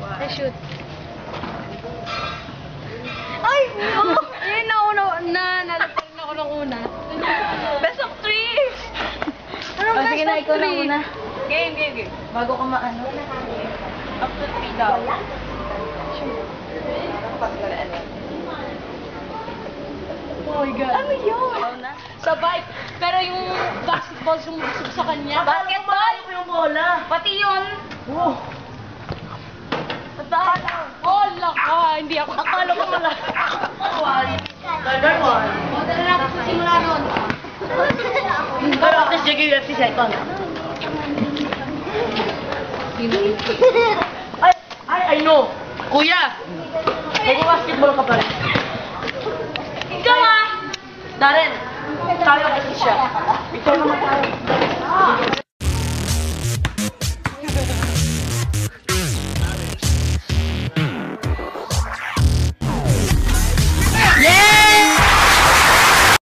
I shoot. Ay! Oh! Ayun, nalagparin ako ng una. Best of 3! Anong best Sige na, ikaw of na 3? una. Game. Bago ka maano. Up to 3 daw. Oh my God. Ano yun? Sabay. Pero yung basketball sumusok sa kanya. Basketball? Yung bola. Pati yun. Oh. Wala ka. Hindi ako. Akala ko wala. Third one. Dala na ako sa simula nun. Pero at least sige 50 seconds. I know. Kuya. Nag-basketball ka pa rin. Ikaw ah! Darren. Tayo kasi siya. Ikaw naman tayo.